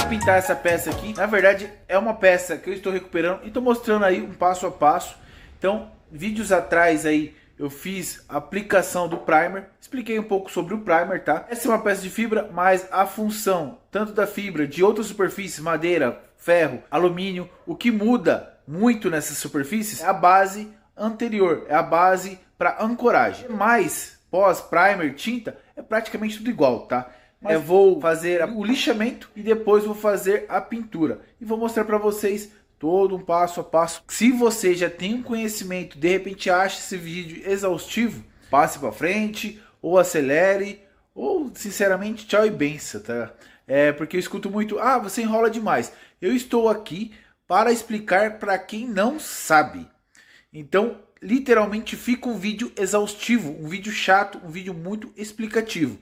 pintar essa peça aqui, na verdade é uma peça que eu estou recuperando e estou mostrando aí um passo a passo. Então, vídeos atrás aí eu fiz a aplicação do primer, expliquei um pouco sobre o primer, tá? Essa é uma peça de fibra, mas a função tanto da fibra de outras superfícies, madeira, ferro, alumínio, o que muda muito nessas superfícies é a base anterior, é a base para ancoragem. Mas pós-primer, tinta, é praticamente tudo igual, tá? Mas eu vou fazer o lixamento e depois vou fazer a pintura. E vou mostrar para vocês todo um passo a passo. Se você já tem um conhecimento, de repente acha esse vídeo exaustivo, passe para frente, ou acelere, ou sinceramente tchau e benção, tá? Porque eu escuto muito, você enrola demais. Eu estou aqui para explicar para quem não sabe. Então, literalmente fica um vídeo exaustivo, um vídeo chato, um vídeo muito explicativo.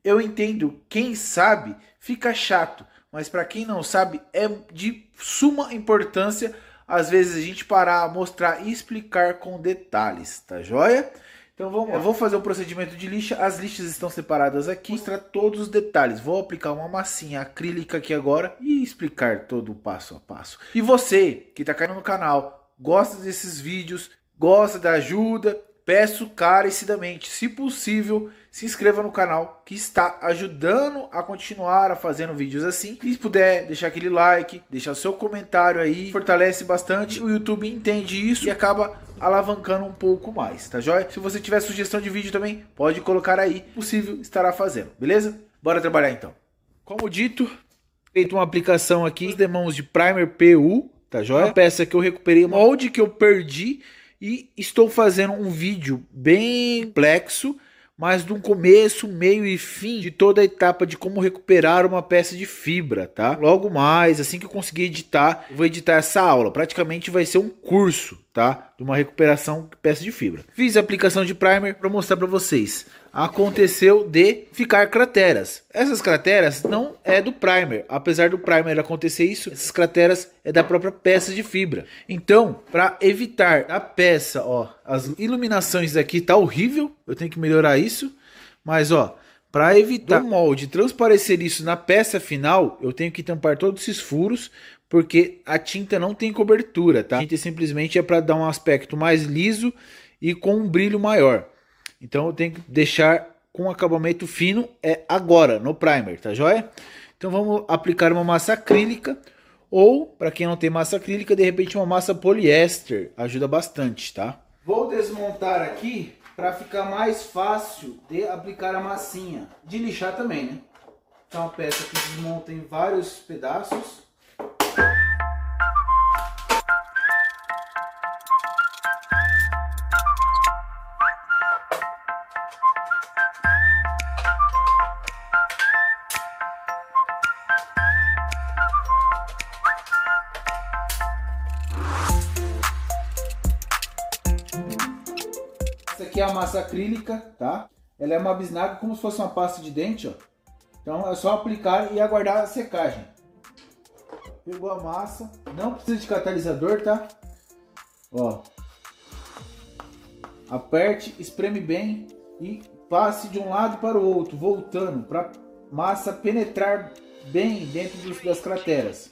Eu entendo, quem sabe fica chato, mas para quem não sabe é de suma importância às vezes a gente parar, mostrar e explicar com detalhes, tá joia? Então vamos lá. Eu vou fazer o procedimento de lixa, as lixas estão separadas aqui, mostrar todos os detalhes. Vou aplicar uma massinha acrílica aqui agora e explicar todo o passo a passo. E você que está caindo no canal, gosta desses vídeos, gosta da ajuda, peço encarecidamente, se possível, se inscreva no canal que está ajudando a continuar a fazendo vídeos assim. E se puder deixar aquele like, deixar seu comentário aí, fortalece bastante. O YouTube entende isso e acaba alavancando um pouco mais, tá joia? Se você tiver sugestão de vídeo também, pode colocar aí, possível estará fazendo, beleza? Bora trabalhar então. Como dito, feito uma aplicação aqui, demãos de primer PU, tá joia? Uma peça que eu recuperei, um molde que eu perdi. E estou fazendo um vídeo bem complexo, mas do começo, meio e fim de toda a etapa de como recuperar uma peça de fibra, tá? Logo mais, assim que eu conseguir editar, eu vou editar essa aula. Praticamente vai ser um curso, tá? De uma recuperação de peça de fibra. Fiz a aplicação de primer para mostrar para vocês. Aconteceu de ficar crateras. Essas crateras não é do primer. Apesar do primer acontecer isso, essas crateras é da própria peça de fibra. Então, para evitar a peça, ó, as iluminações aqui tá horrível. Eu tenho que melhorar isso. Mas, ó, para evitar o molde transparecer isso na peça final, eu tenho que tampar todos esses furos, porque a tinta não tem cobertura, tá? A tinta simplesmente é para dar um aspecto mais liso e com um brilho maior. Então eu tenho que deixar com acabamento fino agora, no primer, tá joia? Então vamos aplicar uma massa acrílica, ou para quem não tem massa acrílica, de repente uma massa poliéster, ajuda bastante, tá? Vou desmontar aqui para ficar mais fácil de aplicar a massinha, de lixar também, né? Então uma peça que desmonta em vários pedaços. Essa aqui é a massa acrílica, tá? Ela é uma bisnaga como se fosse uma pasta de dente, ó. Então é só aplicar e aguardar a secagem. Pegou a massa, não precisa de catalisador, tá? Ó. Aperte, espreme bem e passe de um lado para o outro, voltando para massa penetrar bem dentro das crateras.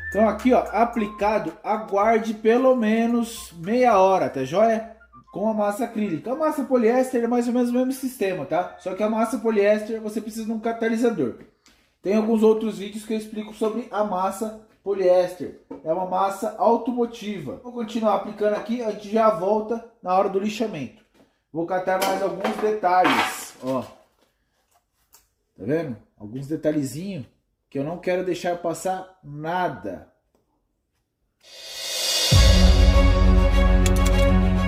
Então aqui, ó, aplicado, aguarde pelo menos meia hora, tá joia? Com a massa acrílica. A massa poliéster é mais ou menos o mesmo sistema, tá? Só que a massa poliéster você precisa de um catalisador. Tem alguns outros vídeos que eu explico sobre a massa poliéster. É uma massa automotiva. Vou continuar aplicando aqui, a gente já volta na hora do lixamento. Vou catar mais alguns detalhes, ó. Tá vendo? Alguns detalhezinhos que eu não quero deixar passar nada.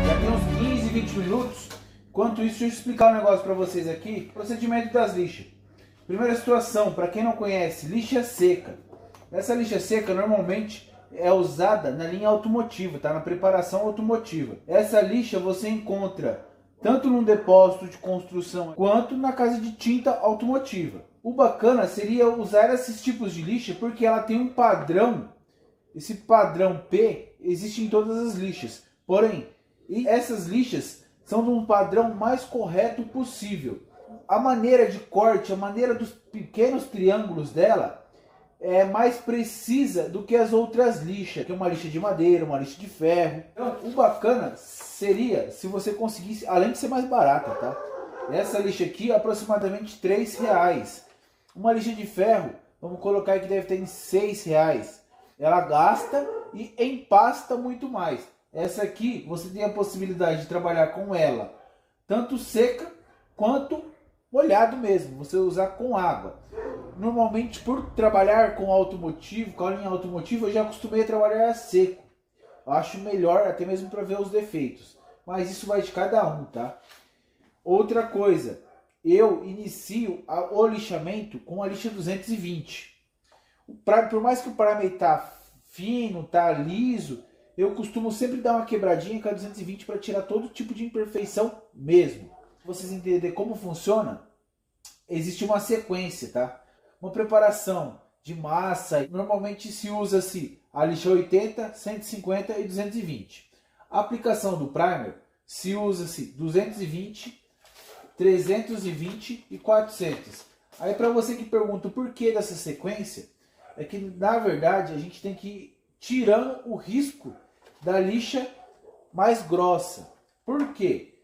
Já tem uns 15, 20 minutos. Enquanto isso, deixa eu explicar um negócio para vocês aqui. Procedimento das lixas. Primeira situação, para quem não conhece, lixa seca. Essa lixa seca normalmente é usada na linha automotiva, tá? Na preparação automotiva. Essa lixa você encontra tanto num depósito de construção quanto na casa de tinta automotiva. O bacana seria usar esses tipos de lixa porque ela tem um padrão esse padrão P existe em todas as lixas. Porém, essas lixas são de um padrão mais correto possível. A maneira de corte, a maneira dos pequenos triângulos dela é mais precisa do que as outras lixas, que é uma lixa de madeira, uma lixa de ferro. Então, o bacana seria se você conseguisse, além de ser mais barata, tá? Essa lixa aqui é aproximadamente R$3. Uma lixa de ferro, vamos colocar aí que deve ter em R$6. Ela gasta e empasta muito mais. Essa aqui você tem a possibilidade de trabalhar com ela tanto seca quanto molhado mesmo, você usar com água. Normalmente, por trabalhar com automotivo, com a linha automotiva, eu já acostumei a trabalhar seco. Eu acho melhor até mesmo para ver os defeitos, mas isso vai de cada um, tá? Outra coisa, eu inicio o lixamento com a lixa 220. Por mais que o parâmetro tá fino, tá liso, eu costumo sempre dar uma quebradinha com a 220 para tirar todo tipo de imperfeição mesmo. Pra vocês entenderem como funciona, existe uma sequência, tá? Uma preparação de massa, normalmente se usa-se a lixa 80, 150 e 220. A aplicação do primer se usa-se 220, 320 e 400. Aí para você que pergunta o porquê dessa sequência, é que na verdade a gente tem que ir tirando o risco da lixa mais grossa. Por quê?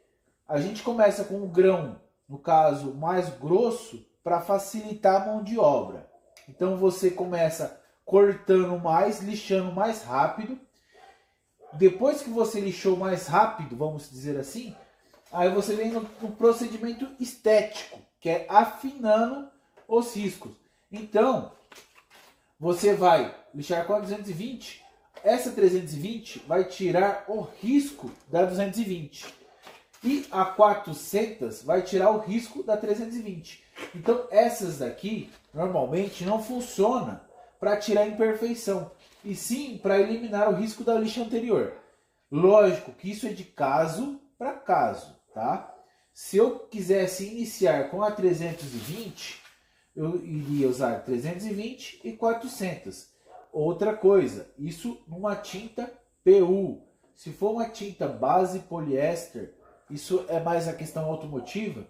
A gente começa com o grão, no caso, mais grosso, para facilitar a mão de obra. Então você começa cortando mais, lixando mais rápido. Depois que você lixou mais rápido, vamos dizer assim, aí você vem no procedimento estético, que é afinando os riscos. Então, você vai lixar com a 220, essa 320 vai tirar o risco da 220. E a 400 vai tirar o risco da 320. Então essas daqui normalmente não funcionam para tirar imperfeição, e sim para eliminar o risco da lixa anterior. Lógico que isso é de caso para caso, tá? Se eu quisesse iniciar com a 320, eu iria usar 320 e 400. Outra coisa, isso numa tinta PU. Se for uma tinta base poliéster, isso é mais a questão automotiva,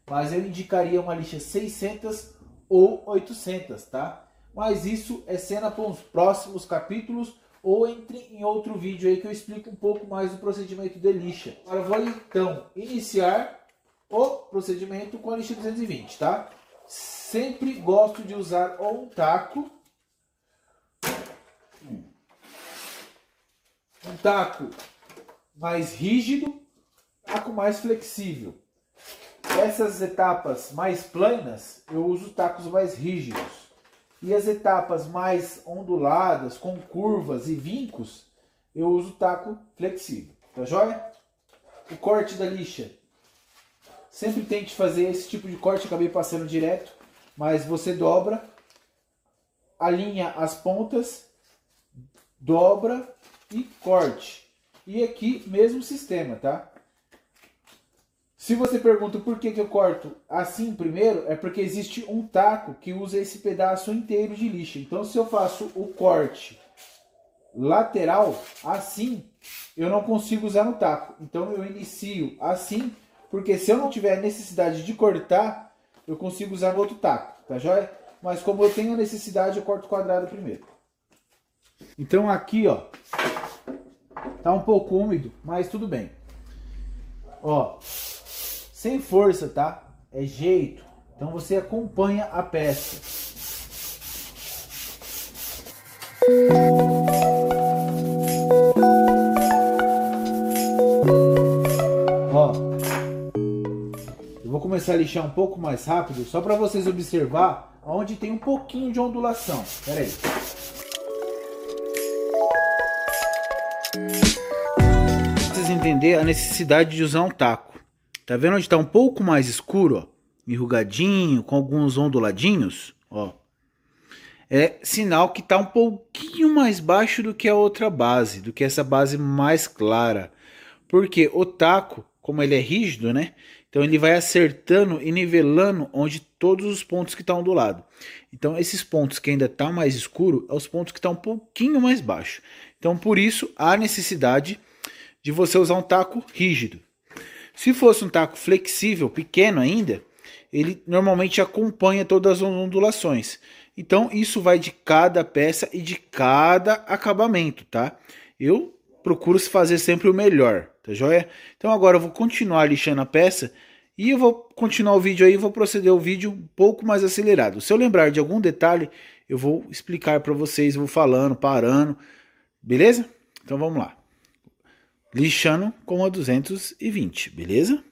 mas eu indicaria uma lixa 600 ou 800, tá? Mas isso é cena para os próximos capítulos, ou entre em outro vídeo aí que eu explico um pouco mais do procedimento de lixa. Agora vou então iniciar o procedimento com a lixa 220, tá? Sempre gosto de usar ou um taco mais rígido, taco mais flexível. Essas etapas mais planas, eu uso tacos mais rígidos. E as etapas mais onduladas, com curvas e vincos, eu uso taco flexível. Tá joia? O corte da lixa. Sempre tente fazer esse tipo de corte, acabei passando direto. Mas você dobra, alinha as pontas, dobra e corte. E aqui, mesmo sistema, tá? Se você pergunta por que eu corto assim primeiro, é porque existe um taco que usa esse pedaço inteiro de lixa. Então, se eu faço o corte lateral assim, eu não consigo usar no taco. Então, eu inicio assim, porque se eu não tiver necessidade de cortar, eu consigo usar no outro taco, tá joia? Mas como eu tenho necessidade, eu corto quadrado primeiro. Então, aqui, ó, tá um pouco úmido, mas tudo bem. Ó, sem força, tá? É jeito. Então você acompanha a peça. Ó, eu vou começar a lixar um pouco mais rápido, só para vocês observar onde tem um pouquinho de ondulação. Pera aí. Pra vocês entenderem a necessidade de usar um taco. Tá vendo onde tá um pouco mais escuro, ó? Enrugadinho, com alguns onduladinhos, ó. É sinal que tá um pouquinho mais baixo do que a outra base, do que essa base mais clara. Porque o taco, como ele é rígido, né? Então ele vai acertando e nivelando onde todos os pontos que estão do lado. Então esses pontos que ainda tá mais escuro, é os pontos que estão um pouquinho mais baixo. Então por isso há necessidade de você usar um taco rígido. Se fosse um taco flexível, pequeno ainda, ele normalmente acompanha todas as ondulações. Então isso vai de cada peça e de cada acabamento, tá? Eu procuro fazer sempre o melhor, tá joia? Então agora eu vou continuar lixando a peça e eu vou continuar o vídeo aí, vou proceder o vídeo um pouco mais acelerado. Se eu lembrar de algum detalhe, eu vou explicar para vocês, vou falando, parando, beleza? Então vamos lá. Lixando com a 220, beleza?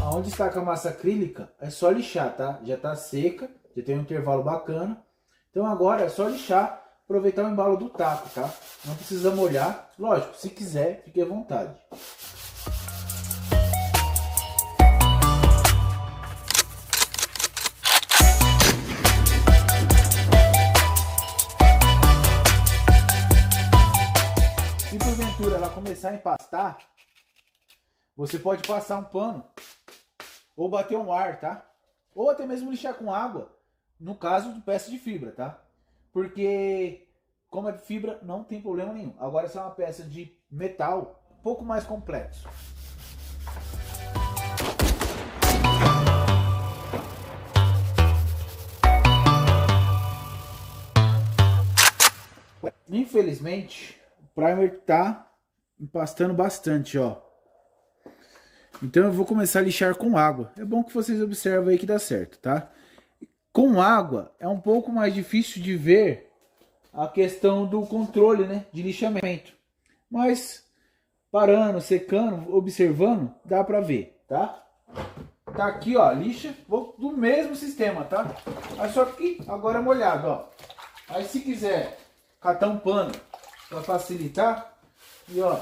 Onde está com a massa acrílica, é só lixar, tá? Já tá seca, já tem um intervalo bacana. Então agora é só lixar, aproveitar o embalo do taco, tá? Não precisa molhar. Lógico, se quiser, fique à vontade. Se porventura ela começar a empastar, você pode passar um pano ou bater um ar, tá? Ou até mesmo lixar com água, no caso de peça de fibra, tá? Porque como é de fibra, não tem problema nenhum. Agora se é uma peça de metal, um pouco mais complexo. Infelizmente, o primer tá empastando bastante, ó. Então eu vou começar a lixar com água. É bom que vocês observem aí que dá certo, tá? Com água é um pouco mais difícil de ver a questão do controle, né, de lixamento. Mas parando, secando, observando, dá pra ver, tá? Tá aqui, ó, lixa, vou do mesmo sistema, tá? Mas só que agora é molhado, ó. Aí se quiser catar um pano pra facilitar, e ó,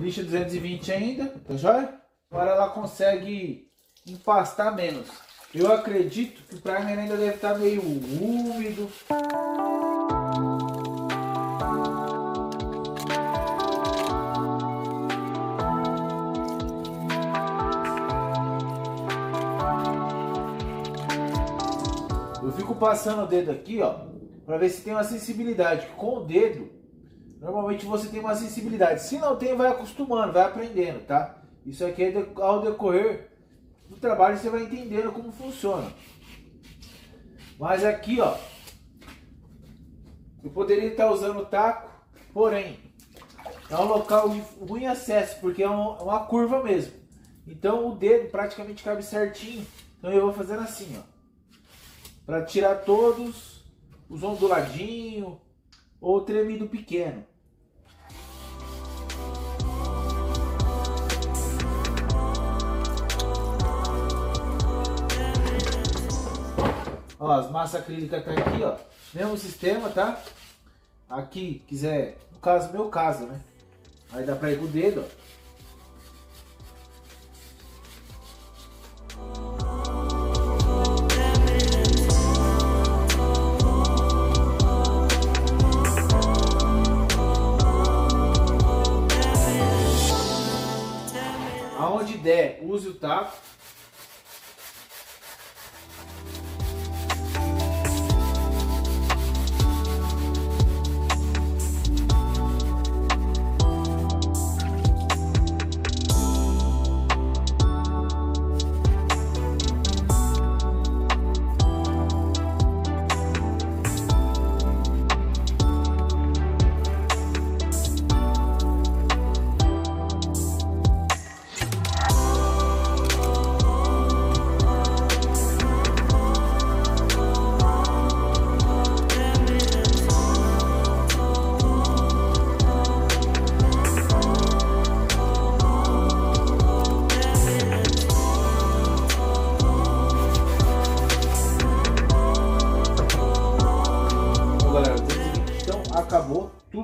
lixa 220 ainda, tá joia? Agora ela consegue empastar menos. Eu acredito que o primer ainda deve estar meio úmido. Eu fico passando o dedo aqui, ó, para ver se tem uma sensibilidade. Com o dedo, normalmente você tem uma sensibilidade. Se não tem, vai acostumando, vai aprendendo, tá? Isso aqui é ao decorrer do trabalho, você vai entendendo como funciona. Mas aqui, ó, eu poderia estar usando o taco, porém, é um local de ruim acesso, porque é uma curva mesmo. Então o dedo praticamente cabe certinho. Então eu vou fazendo assim, ó, para tirar todos os onduladinhos ou tremido pequeno. Ó, as massas acrílicas tá aqui, ó, mesmo sistema, tá? Aqui, quiser, no caso, meu caso, né? Aí dá pra ir com o dedo, ó. Aonde der, use o taco.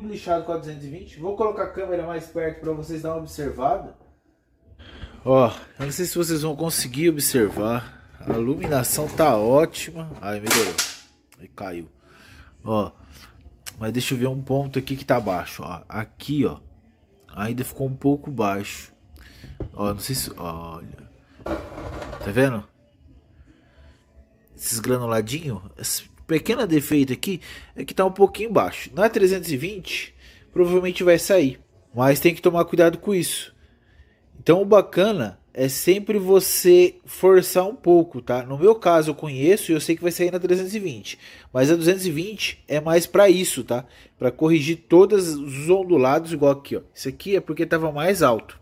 tudo lixado com a 220. Vou colocar a câmera mais perto para vocês darem uma observada. Ó, eu não sei se vocês vão conseguir observar. A iluminação tá ótima. Ai, melhorou. Aí caiu. Ó, mas deixa eu ver um ponto aqui que tá baixo. Ó, aqui, ó, ainda ficou um pouco baixo. Ó, não sei se... Olha. Tá vendo? Esses granuladinhos. Esse pequeno defeito aqui é que tá um pouquinho baixo. Na 320, provavelmente vai sair. Mas tem que tomar cuidado com isso. Então o bacana é sempre você forçar um pouco, tá? No meu caso eu conheço e eu sei que vai sair na 320. Mas a 220 é mais para isso, tá? Para corrigir todos os ondulados, igual aqui, ó. Isso aqui é porque tava mais alto.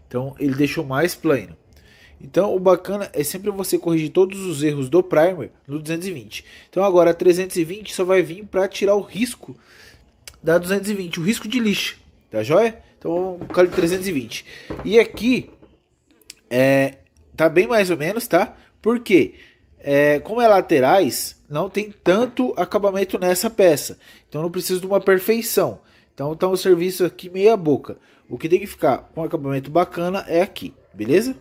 Então ele deixou mais plano. Então o bacana é sempre você corrigir todos os erros do primer no 220. Então agora a 320 só vai vir para tirar o risco da 220, o risco de lixa, tá joia? Então vamos colocar o 320. E aqui tá bem mais ou menos, tá? Porque como é laterais, não tem tanto acabamento nessa peça. Então não precisa de uma perfeição. Então tá um serviço aqui meia boca. O que tem que ficar com acabamento bacana é aqui, beleza?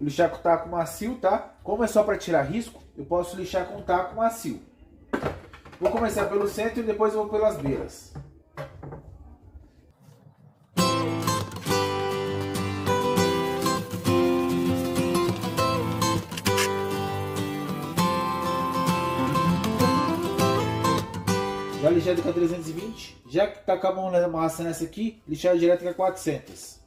Lixar com taco macio, tá? Como é só para tirar risco, eu posso lixar com taco macio. Vou começar pelo centro e depois vou pelas beiras. Já lixado com a 320, já que tá com a mão na massa nessa aqui, lixar direto com a 400.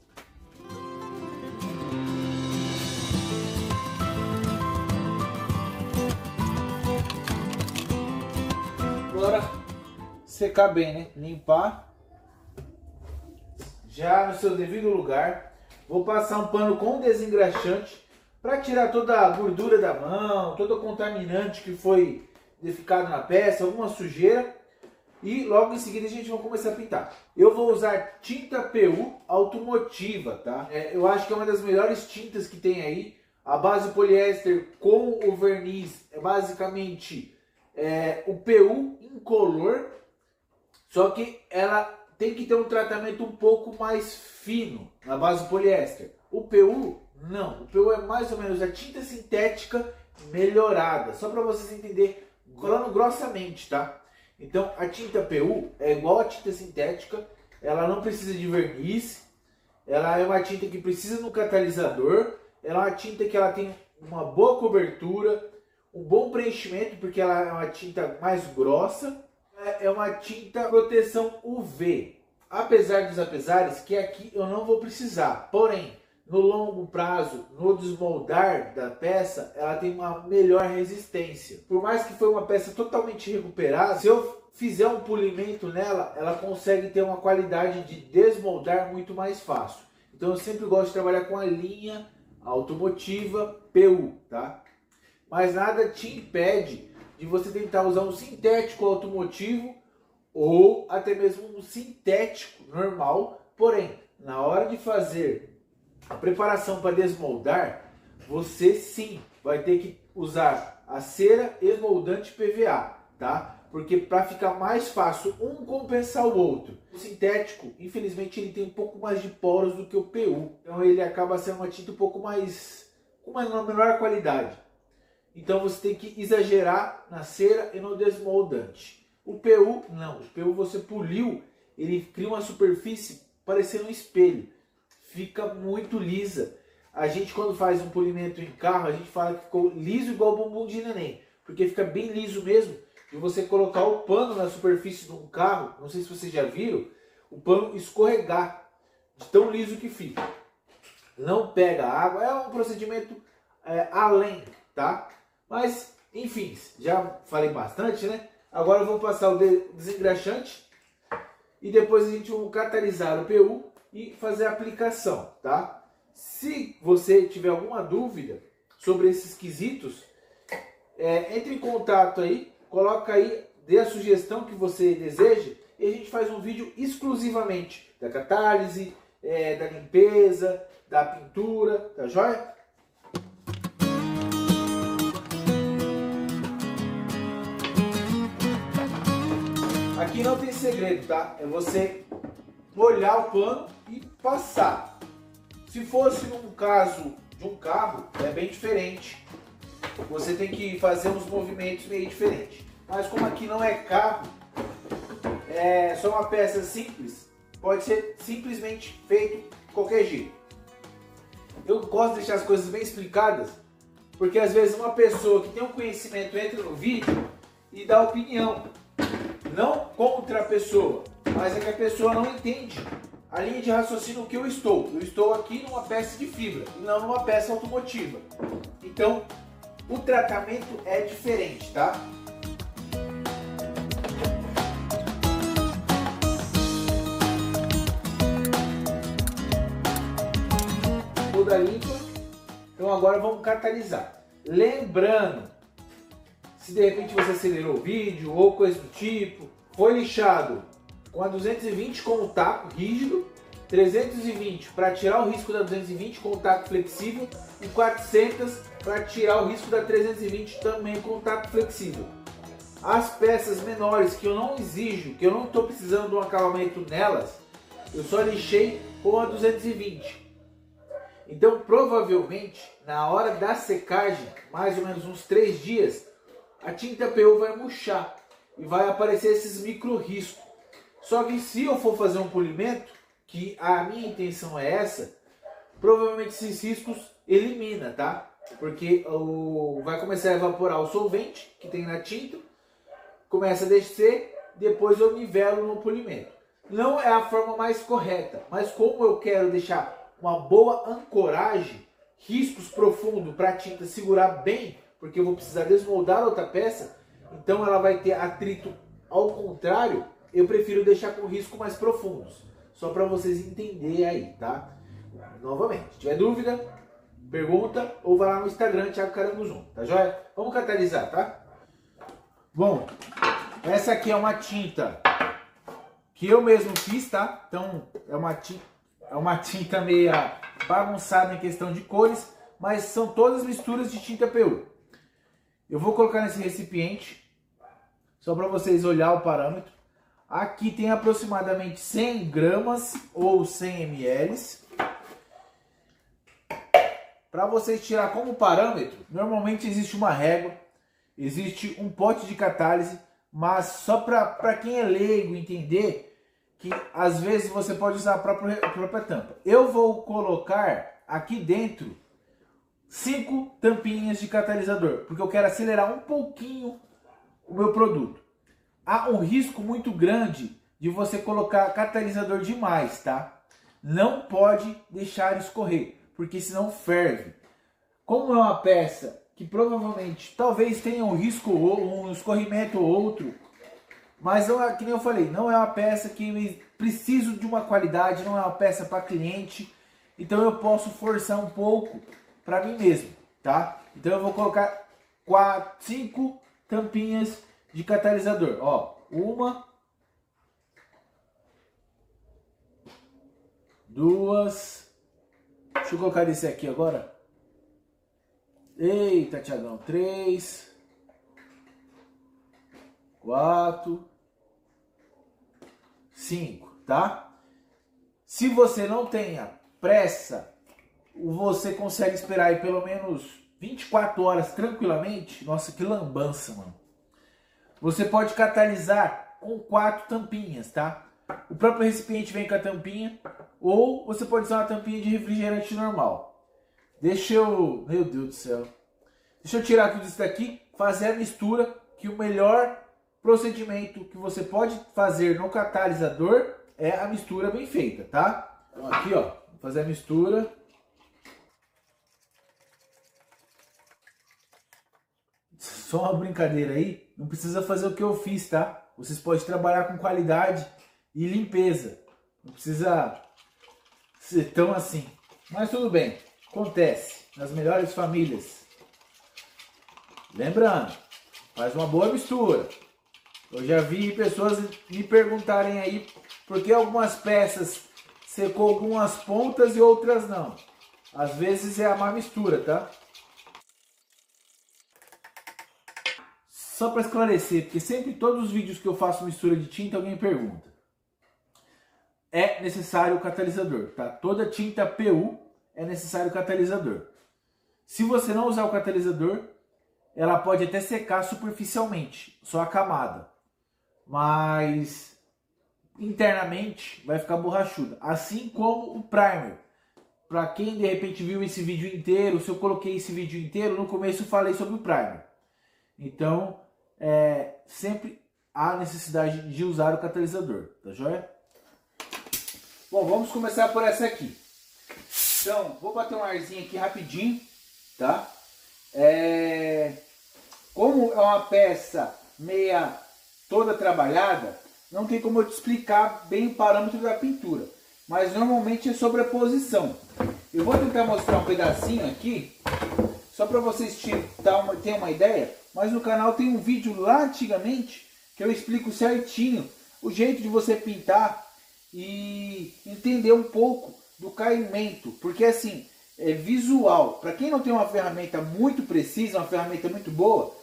Agora secar bem, né? Limpar já no seu devido lugar. Vou passar um pano com desengraxante para tirar toda a gordura da mão, todo o contaminante que foi ficado na peça, alguma sujeira. E logo em seguida a gente vai começar a pintar. Eu vou usar tinta PU automotiva, tá? Eu acho que é uma das melhores tintas que tem aí. A base poliéster com o verniz é basicamente o PU incolor, só que ela tem que ter um tratamento um pouco mais fino na base poliéster. O PU não, o PU é mais ou menos a tinta sintética melhorada, só para vocês entenderem, falando grossamente, tá? Então a tinta PU é igual a tinta sintética, ela não precisa de verniz, ela é uma tinta que precisa de um catalisador, ela é uma tinta que ela tem uma boa cobertura, um bom preenchimento, porque ela é uma tinta mais grossa, é uma tinta proteção UV. Apesar dos apesares, que aqui eu não vou precisar, porém, no longo prazo, no desmoldar da peça, ela tem uma melhor resistência. Por mais que foi uma peça totalmente recuperada, se eu fizer um polimento nela, ela consegue ter uma qualidade de desmoldar muito mais fácil. Então eu sempre gosto de trabalhar com a linha automotiva PU, tá? Mas nada te impede de você tentar usar um sintético automotivo ou até mesmo um sintético normal. Porém, na hora de fazer a preparação para desmoldar, você sim vai ter que usar a cera esmoldante PVA, tá? Porque para ficar mais fácil um compensar o outro. O sintético, infelizmente, ele tem um pouco mais de poros do que o PU. Então ele acaba sendo uma tinta um pouco mais, com uma menor qualidade. Então você tem que exagerar na cera e no desmoldante. O PU não, o PU você poliu, ele cria uma superfície parecendo um espelho. Fica muito lisa. A gente quando faz um polimento em carro, a gente fala que ficou liso igual bumbum de neném. Porque fica bem liso mesmo. E você colocar o pano na superfície de um carro, não sei se vocês já viram, o pano escorregar de tão liso que fica. Não pega água, é um procedimento além, tá? Mas, enfim, já falei bastante, né? Agora eu vou passar o desengraxante e depois a gente vai catalisar o PU e fazer a aplicação, tá? Se você tiver alguma dúvida sobre esses quesitos, entre em contato aí, coloca aí, dê a sugestão que você deseja e a gente faz um vídeo exclusivamente da catálise, da limpeza, da pintura, tá joia? Aqui não tem segredo, tá? É você molhar o pano e passar. Se fosse num caso de um carro, é bem diferente. Você tem que fazer uns movimentos meio diferentes. Mas como aqui não é carro, é só uma peça simples, pode ser simplesmente feito de qualquer jeito. Eu gosto de deixar as coisas bem explicadas, porque às vezes uma pessoa que tem um conhecimento entra no vídeo e dá opinião. Não contra a pessoa, mas é que a pessoa não entende a linha de raciocínio que eu estou. Eu estou aqui numa peça de fibra e não numa peça automotiva. Então, o tratamento é diferente, tá? Toda limpa. Então agora vamos catalisar. Lembrando, se de repente você acelerou o vídeo ou coisa do tipo, foi lixado com a 220 com o taco rígido, 320 para tirar o risco da 220 com o taco flexível e 400 para tirar o risco da 320 também com o taco flexível. As peças menores que eu não exijo, que eu não estou precisando de um acabamento nelas, eu só lixei com a 220. Então provavelmente na hora da secagem, mais ou menos uns 3 dias, a tinta PU vai murchar e vai aparecer esses micro riscos. Só que se eu for fazer um polimento, que a minha intenção é essa, provavelmente esses riscos elimina, tá? Porque vai começar a evaporar o solvente que tem na tinta, começa a descer, depois eu nivelo no polimento. Não é a forma mais correta, mas como eu quero deixar uma boa ancoragem, riscos profundos para a tinta segurar bem, porque eu vou precisar desmoldar outra peça, então ela vai ter atrito ao contrário, eu prefiro deixar com riscos mais profundos. Só para vocês entenderem aí, tá? Novamente, se tiver dúvida, pergunta ou vai lá no Instagram, Thiago Carango, tá joia? Vamos catalisar, tá? Bom, essa aqui é uma tinta que eu mesmo fiz, tá? Então, é uma tinta meio bagunçada em questão de cores, mas são todas misturas de tinta PU. Eu vou colocar nesse recipiente, só para vocês olhar o parâmetro. Aqui tem aproximadamente 100 gramas ou 100 ml. Para vocês tirar como parâmetro, normalmente existe uma régua, existe um pote de catálise, mas só para quem é leigo entender que às vezes você pode usar a própria tampa. Eu vou colocar aqui dentro 5 tampinhas de catalisador, porque eu quero acelerar um pouquinho o meu produto. Há um risco muito grande de você colocar catalisador demais, tá? Não pode deixar escorrer, porque senão ferve. Como é uma peça que provavelmente talvez tenha um risco ou um escorrimento ou outro, mas não é, que nem eu falei, não é uma peça que eu preciso de uma qualidade, não é uma peça para cliente, então eu posso forçar um pouco para mim mesmo, tá? Então eu vou colocar 5 tampinhas de catalisador, ó, 1, 2, deixa eu colocar esse aqui agora, eita Thiagão, 3, 4, 5, tá? Se você não tenha pressa, você consegue esperar aí pelo menos 24 horas tranquilamente. Nossa, que lambança, mano. Você pode catalisar com 4 tampinhas, tá? O próprio recipiente vem com a tampinha, ou você pode usar uma tampinha de refrigerante normal. Meu Deus do céu. Deixa eu tirar tudo isso daqui, fazer a mistura, que o melhor procedimento que você pode fazer no catalisador é a mistura bem feita, tá? Então aqui, ó, vou fazer a mistura. Só uma brincadeira aí, não precisa fazer o que eu fiz, tá? Vocês podem trabalhar com qualidade e limpeza. Não precisa ser tão assim. Mas tudo bem, acontece nas melhores famílias. Lembrando, faz uma boa mistura. Eu já vi pessoas me perguntarem aí por que algumas peças secou algumas pontas e outras não. Às vezes é a má mistura, tá? só para esclarecer, porque sempre todos os vídeos que eu faço mistura de tinta, alguém pergunta. É necessário o catalisador, tá? Toda tinta PU é necessário o catalisador. Se você não usar o catalisador, ela pode até secar superficialmente, só a camada. Mas internamente vai ficar borrachuda. Assim como o primer. Para quem de repente viu esse vídeo inteiro, se eu coloquei esse vídeo inteiro, no começo eu falei sobre o primer. Então, sempre há necessidade de usar o catalisador, tá joia? Bom, vamos começar por essa aqui. Então, vou bater um arzinho aqui rapidinho, tá? Como é uma peça meia toda trabalhada, não tem como eu te explicar bem o parâmetro da pintura. Mas normalmente é sobreposição. Eu vou tentar mostrar um pedacinho aqui, só para vocês terem uma ideia. Mas no canal tem um vídeo lá antigamente que eu explico certinho o jeito de você pintar e entender um pouco do caimento. Porque assim, é visual. Para quem não tem uma ferramenta muito precisa, uma ferramenta muito boa,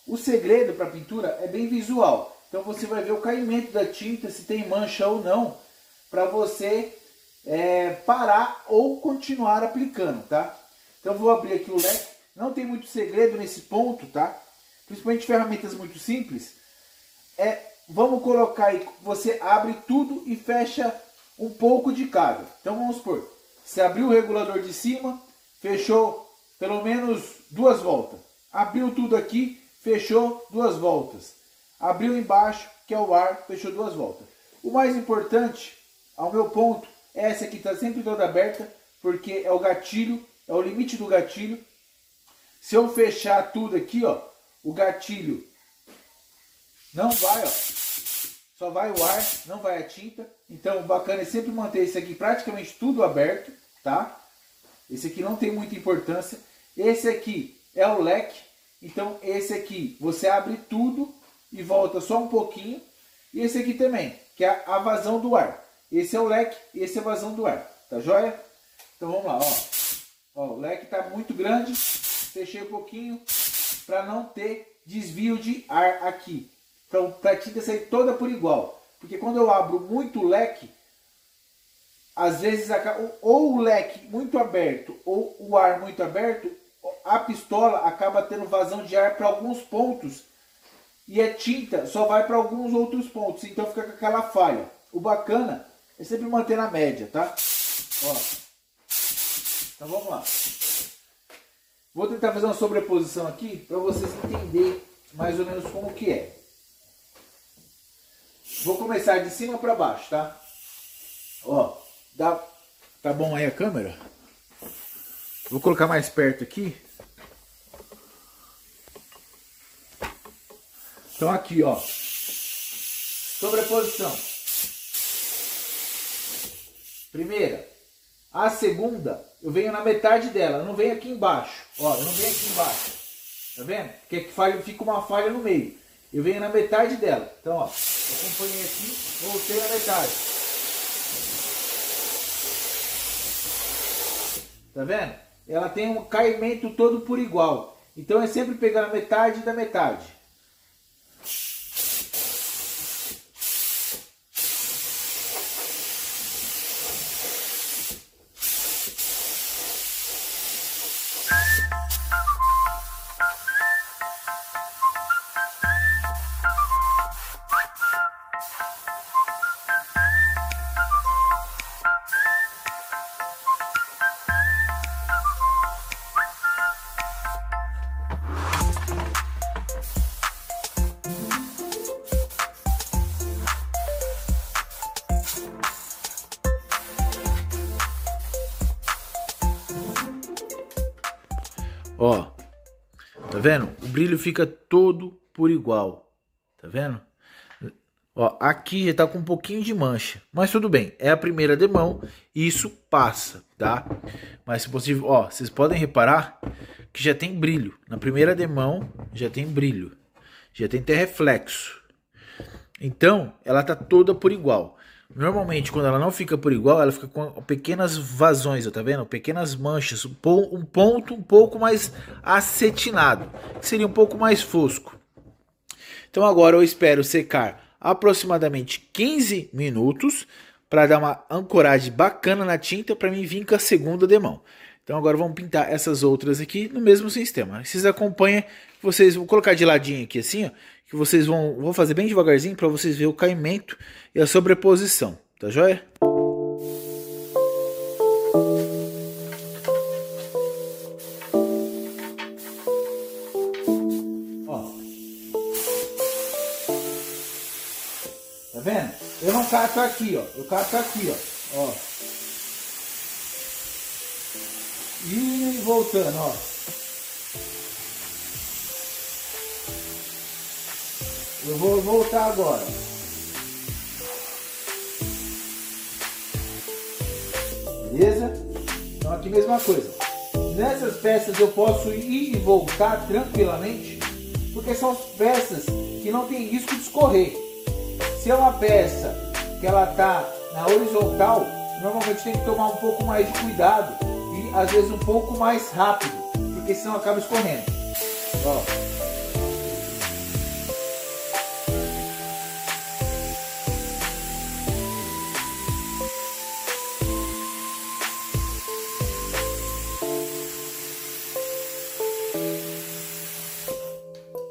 o segredo para a pintura é bem visual. Então você vai ver o caimento da tinta, se tem mancha ou não, para você parar ou continuar aplicando, tá? Então vou abrir aqui o leque. Não tem muito segredo nesse ponto, tá? Principalmente ferramentas muito simples. Vamos colocar aí, você abre tudo e fecha um pouco de cada. Então vamos supor, você abriu o regulador de cima, fechou pelo menos 2 voltas. Abriu tudo aqui, fechou 2 voltas. Abriu embaixo, que é o ar, fechou 2 voltas. O mais importante, ao meu ponto, essa aqui está sempre toda aberta, porque é o gatilho, é o limite do gatilho. Se eu fechar tudo aqui, ó, o gatilho não vai, ó, só vai o ar, não vai a tinta. Então o bacana é sempre manter esse aqui praticamente tudo aberto, tá? Esse aqui não tem muita importância. Esse aqui é o leque, então esse aqui você abre tudo e volta só um pouquinho. E esse aqui também, que é a vazão do ar. Esse é o leque, esse é a vazão do ar, tá joia? Então vamos lá, ó. O leque está muito grande, fechei um pouquinho para não ter desvio de ar aqui. Então, para a tinta sair toda por igual. Porque quando eu abro muito leque, às vezes ou o leque muito aberto ou o ar muito aberto, a pistola acaba tendo vazão de ar para alguns pontos e a tinta só vai para alguns outros pontos. Então fica com aquela falha. O bacana é sempre manter na média, tá? Ó. Então vamos lá. Vou tentar fazer uma sobreposição aqui para vocês entenderem mais ou menos como que é. Vou começar de cima para baixo, tá? Ó, tá bom aí a câmera? Vou colocar mais perto aqui. Então aqui, ó. Sobreposição. Primeira. A segunda, eu venho na metade dela, eu não venho aqui embaixo. Ó, eu não venho aqui embaixo. Tá vendo? Porque fica uma falha no meio. Eu venho na metade dela. Então, ó, eu acompanhei aqui, voltei na metade. Tá vendo? Ela tem um caimento todo por igual. Então é sempre pegar a metade da metade. Ó, tá vendo? O brilho fica todo por igual, tá vendo? Ó, aqui já tá com um pouquinho de mancha, mas tudo bem, é a primeira demão e isso passa, tá? Mas se possível, ó, vocês podem reparar que já tem brilho. Na primeira demão já tem brilho, já tem até reflexo. Então, ela tá toda por igual. Normalmente, quando ela não fica por igual, ela fica com pequenas vazões, ó, tá vendo? Pequenas manchas, um ponto um pouco mais acetinado, que seria um pouco mais fosco. Então agora eu espero secar aproximadamente 15 minutos para dar uma ancoragem bacana na tinta para mim vir com a segunda demão. Então agora vamos pintar essas outras aqui no mesmo sistema. Vocês acompanham, vocês vão colocar de ladinho aqui assim, ó, que vocês vou fazer bem devagarzinho para vocês verem o caimento e a sobreposição, tá joia? Tá vendo? Eu não cato aqui, ó. Eu cato aqui, ó. E voltando, ó. Eu vou voltar agora. Beleza? Então aqui mesma coisa. Nessas peças eu posso ir e voltar tranquilamente, porque são peças que não tem risco de escorrer. Se é uma peça que ela tá na horizontal, normalmente tem que tomar um pouco mais de cuidado e às vezes um pouco mais rápido, porque senão acaba escorrendo. Ó.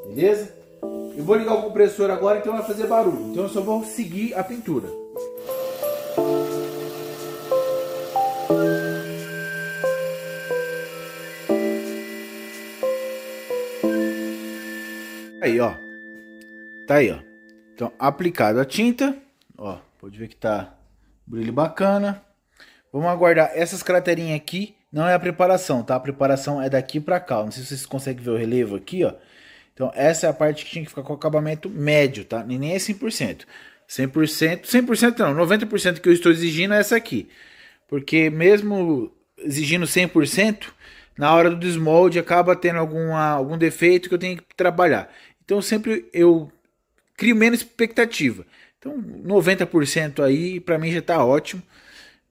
Beleza? Eu vou ligar o compressor agora, então vai fazer barulho. Então eu só vou seguir a pintura. Aí, ó. Tá aí, ó. Então, aplicado a tinta. Ó, pode ver que tá brilho bacana. Vamos aguardar. Essas craterinhas aqui não é a preparação, tá? A preparação é daqui pra cá. Não sei se vocês conseguem ver o relevo aqui, ó. Então essa é a parte que tinha que ficar com acabamento médio, tá? E nem é 100%. 100% não, 90% que eu estou exigindo é essa aqui. Porque mesmo exigindo 100%, na hora do desmolde acaba tendo algum defeito que eu tenho que trabalhar. Então sempre eu crio menos expectativa. Então 90% aí pra mim já tá ótimo.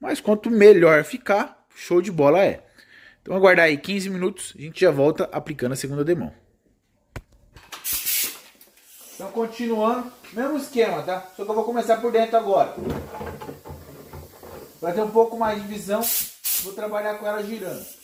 Mas quanto melhor ficar, show de bola é. Então aguardar aí 15 minutos, a gente já volta aplicando a segunda demão. Então continuando, mesmo esquema, tá? Só que eu vou começar por dentro agora. Para ter um pouco mais de visão, vou trabalhar com ela girando.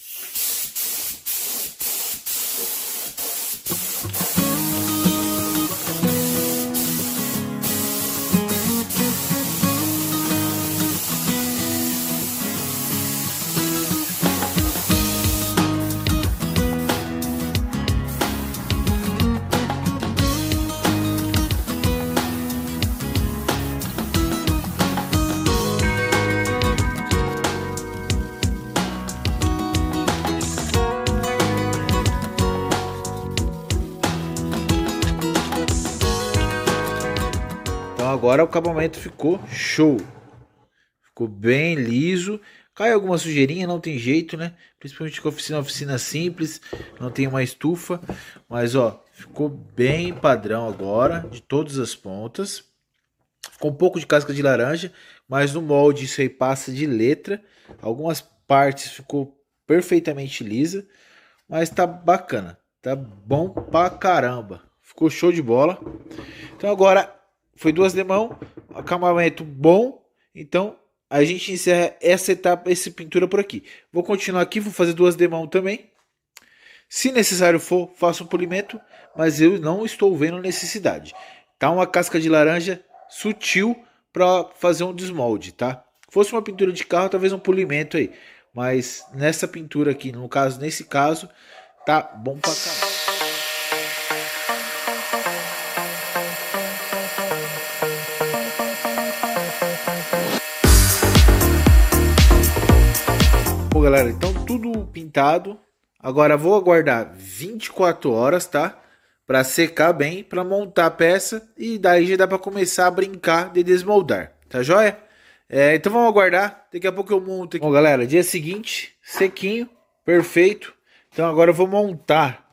Agora o acabamento ficou show. Ficou bem liso. Cai alguma sujeirinha, não tem jeito, né? Principalmente com a oficina simples, não tem uma estufa. Mas ó, ficou bem padrão agora, de todas as pontas. Ficou um pouco de casca de laranja, mas no molde isso aí passa de letra. Algumas partes ficou perfeitamente lisa, mas tá bacana. Tá bom pra caramba. Ficou show de bola. Então agora foi duas demãos, acabamento bom. Então a gente encerra essa etapa, essa pintura por aqui. Vou continuar aqui, vou fazer duas demãos também. Se necessário for, faço um polimento, mas eu não estou vendo necessidade. Tá uma casca de laranja sutil para fazer um desmolde, tá? Se fosse uma pintura de carro, talvez um polimento aí. Mas nessa pintura aqui, nesse caso, tá bom pra caramba. Bom, galera, então tudo pintado. Agora vou aguardar 24 horas, tá? Para secar bem, para montar a peça e daí já dá para começar a brincar de desmoldar, tá joia? Então vamos aguardar, daqui a pouco eu monto aqui. Bom, galera, dia seguinte, sequinho, perfeito. Então agora eu vou montar,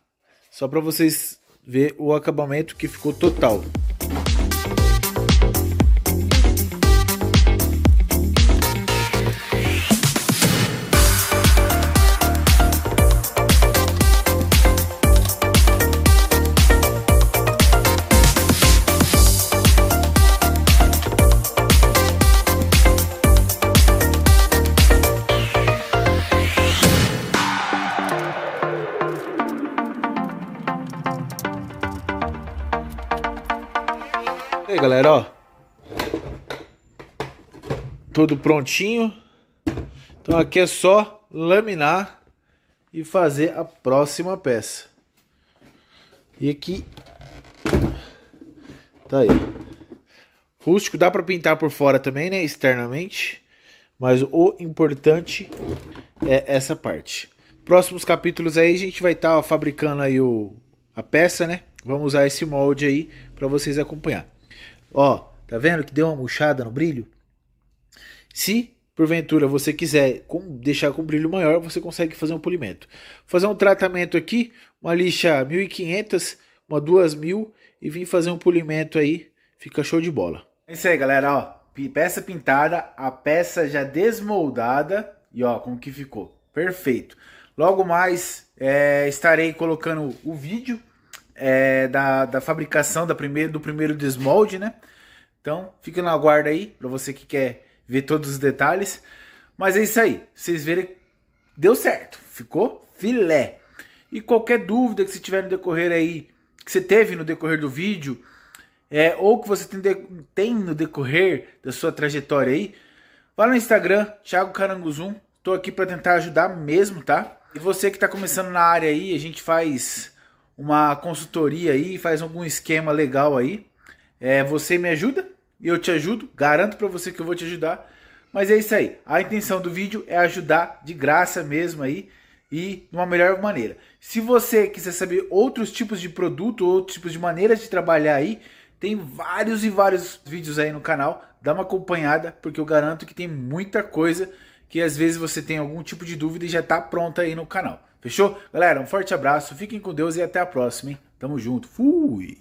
só para vocês verem o acabamento que ficou total. galera, ó. Tudo prontinho. Então aqui é só laminar e fazer a próxima peça. E aqui tá aí. Rústico dá para pintar por fora também, né, externamente, mas o importante é essa parte. Próximos capítulos aí a gente vai estar fabricando aí a peça, né? Vamos usar esse molde aí para vocês acompanhar. Ó, tá vendo que deu uma murchada no brilho? Se porventura você quiser deixar com brilho maior, você consegue fazer um polimento. Fazer um tratamento aqui, uma lixa 1500, uma 2000 e vir fazer um polimento aí, fica show de bola. É isso aí, galera, ó, peça pintada, a peça já desmoldada e ó, como que ficou, perfeito. Logo mais estarei colocando o vídeo da fabricação do primeiro desmolde, né? Então, fica na guarda aí, para você que quer ver todos os detalhes. Mas é isso aí, vocês verem, deu certo, ficou filé. E qualquer dúvida que você tiver no decorrer aí, que você teve no decorrer do vídeo, ou que você tem no decorrer da sua trajetória aí, vá no Instagram, Thiago Caranguzum, tô aqui para tentar ajudar mesmo, tá? E você que está começando na área aí, a gente faz uma consultoria aí, faz algum esquema legal aí. Você me ajuda e eu te ajudo, garanto para você que eu vou te ajudar. Mas é isso aí, a intenção do vídeo é ajudar de graça mesmo aí e de uma melhor maneira. Se você quiser saber outros tipos de produto, outros tipos de maneiras de trabalhar aí, tem vários e vários vídeos aí no canal, dá uma acompanhada, porque eu garanto que tem muita coisa que às vezes você tem algum tipo de dúvida e já tá pronta aí no canal. Fechou? Galera, um forte abraço, fiquem com Deus e até a próxima, hein? Tamo junto, fui!